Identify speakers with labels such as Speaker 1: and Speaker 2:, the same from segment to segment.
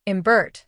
Speaker 1: Imbert.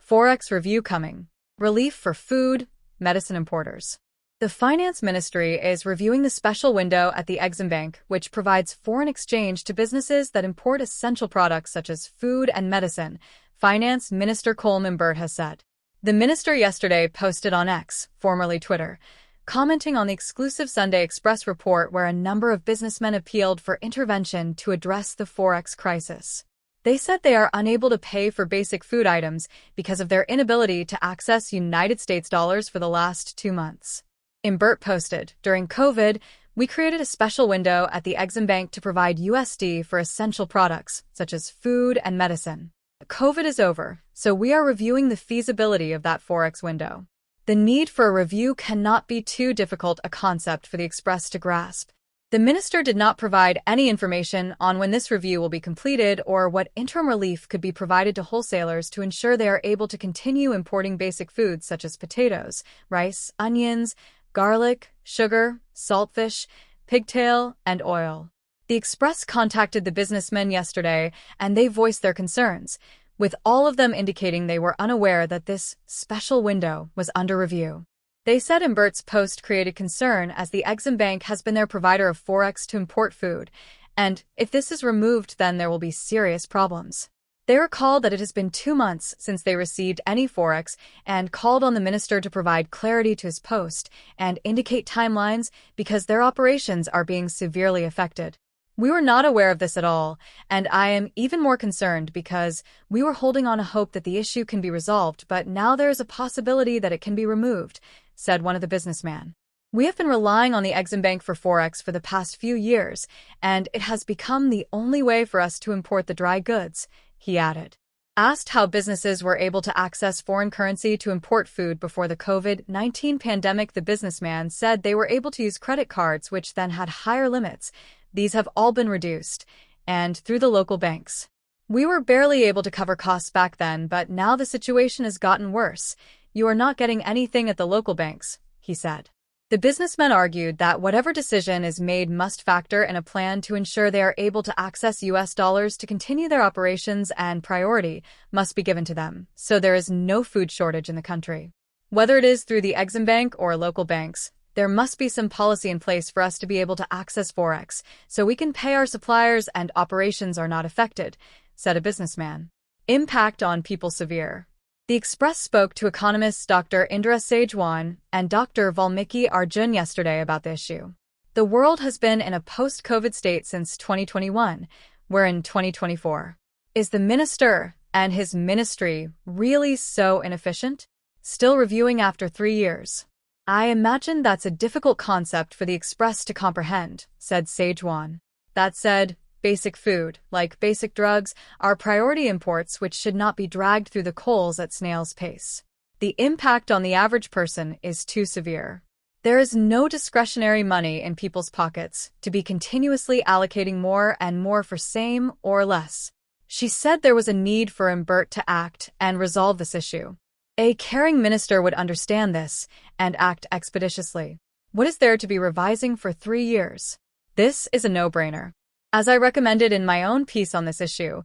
Speaker 1: Forex review coming. Relief for food, medicine importers. The Finance Ministry is reviewing the special window at the Exim Bank, which provides foreign exchange to businesses that import essential products such as food and medicine, Finance Minister Colm Imbert has said. The minister yesterday posted on X, formerly Twitter, commenting on the exclusive Sunday Express report where a number of businessmen appealed for intervention to address the Forex crisis. They said they are unable to pay for basic food items because of their inability to access United States dollars for the last 2 months. Imbert posted, "During COVID, we created a special window at the Exim Bank to provide USD for essential products, such as food and medicine. COVID is over, so we are reviewing the feasibility of that Forex window. The need for a review cannot be too difficult a concept for the Express to grasp." The minister did not provide any information on when this review will be completed or what interim relief could be provided to wholesalers to ensure they are able to continue importing basic foods such as potatoes, rice, onions, garlic, sugar, saltfish, pigtail, and oil. The Express contacted the businessmen yesterday, and they voiced their concerns, with all of them indicating they were unaware that this special window was under review. They said Imbert's post created concern as the Exim Bank has been their provider of Forex to import food, and if this is removed then there will be serious problems. They recalled that it has been 2 months since they received any Forex and called on the minister to provide clarity to his post and indicate timelines because their operations are being severely affected. "We were not aware of this at all, and I am even more concerned because we were holding on a hope that the issue can be resolved, but now there is a possibility that it can be removed," said one of the businessmen. "We have been relying on the Exim Bank for Forex for the past few years, and it has become the only way for us to import the dry goods," he added. Asked how businesses were able to access foreign currency to import food before the COVID-19 pandemic, the businessman said they were able to use credit cards which then had higher limits. These have all been reduced, and through the local banks. "We were barely able to cover costs back then, but now the situation has gotten worse. You are not getting anything at the local banks," he said. The businessman argued that whatever decision is made must factor in a plan to ensure they are able to access US dollars to continue their operations, and priority must be given to them, so there is no food shortage in the country. "Whether it is through the Exim Bank or local banks, there must be some policy in place for us to be able to access Forex, so we can pay our suppliers and operations are not affected," said a businessman. Impact on people severe. The Express spoke to economists Dr. Indra Sajwan and Dr. Valmiki Arjun yesterday about the issue. The world has been in a post-COVID state since 2021. We're in 2024. Is the minister and his ministry really so inefficient? Still reviewing after 3 years. "I imagine that's a difficult concept for the Express to comprehend," said Sajwan. That said, basic food, like basic drugs, are priority imports which should not be dragged through the coals at snail's pace. The impact on the average person is too severe. There is no discretionary money in people's pockets to be continuously allocating more and more for same or less. She said there was a need for Imbert to act and resolve this issue. A caring minister would understand this and act expeditiously. What is there to be revising for 3 years? This is a no-brainer. As I recommended in my own piece on this issue,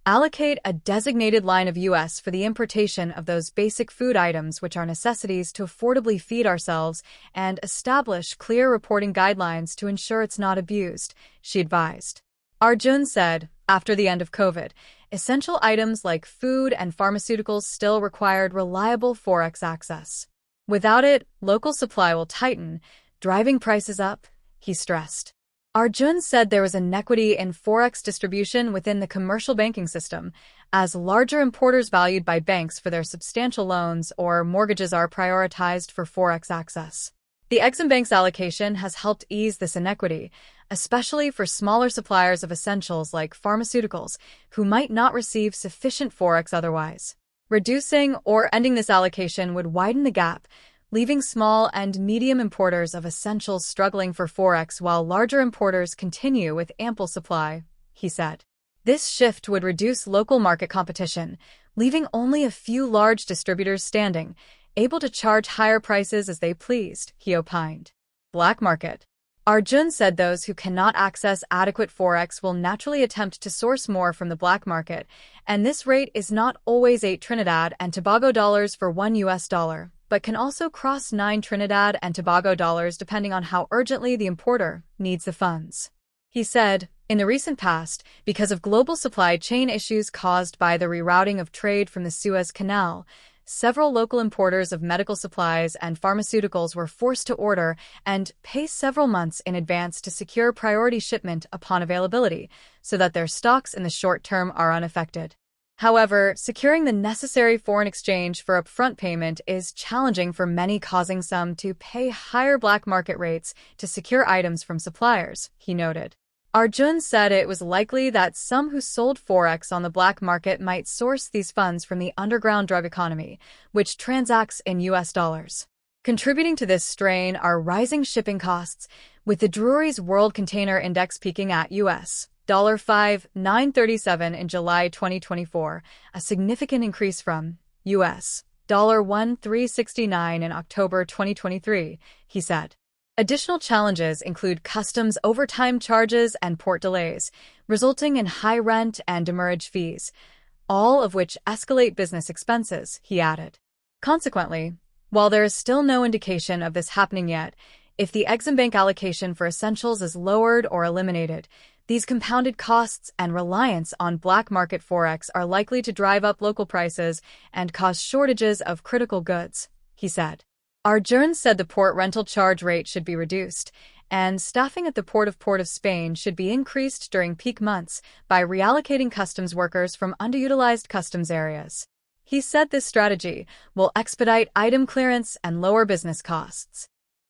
Speaker 1: allocate a designated line of US for the importation of those basic food items which are necessities to affordably feed ourselves, and establish clear reporting guidelines to ensure it's not abused, she advised. Arjun said, after the end of COVID, essential items like food and pharmaceuticals still required reliable Forex access. Without it, local supply will tighten, driving prices up, he stressed. Arjun said there was inequity in Forex distribution within the commercial banking system, as larger importers valued by banks for their substantial loans or mortgages are prioritized for Forex access. The Exim Bank's allocation has helped ease this inequity, especially for smaller suppliers of essentials like pharmaceuticals, who might not receive sufficient Forex otherwise. Reducing or ending this allocation would widen the gap, leaving small and medium importers of essentials struggling for Forex while larger importers continue with ample supply, he said. This shift would reduce local market competition, leaving only a few large distributors standing, able to charge higher prices as they pleased, he opined. Black market. Arjun said those who cannot access adequate forex will naturally attempt to source more from the black market, and this rate is not always 8 Trinidad and Tobago dollars for $1, but can also cross 9 Trinidad and Tobago dollars depending on how urgently the importer needs the funds. He said, in the recent past, because of global supply chain issues caused by the rerouting of trade from the Suez Canal, several local importers of medical supplies and pharmaceuticals were forced to order and pay several months in advance to secure priority shipment upon availability, so that their stocks in the short term are unaffected. However, securing the necessary foreign exchange for upfront payment is challenging for many, causing some to pay higher black market rates to secure items from suppliers, he noted. Arjun said it was likely that some who sold forex on the black market might source these funds from the underground drug economy, which transacts in US dollars. Contributing to this strain are rising shipping costs, with the Drewry's World Container Index peaking at US $5,937 in July 2024, a significant increase from US $1,369 in October 2023, he said. Additional challenges include customs overtime charges and port delays, resulting in high rent and demurrage fees, all of which escalate business expenses, he added. Consequently, while there is still no indication of this happening yet, if the Exim Bank allocation for essentials is lowered or eliminated, these compounded costs and reliance on black market forex are likely to drive up local prices and cause shortages of critical goods, he said. Arjun said the port rental charge rate should be reduced, and staffing at the Port of Spain should be increased during peak months by reallocating customs workers from underutilized customs areas. He said this strategy will expedite item clearance and lower business costs.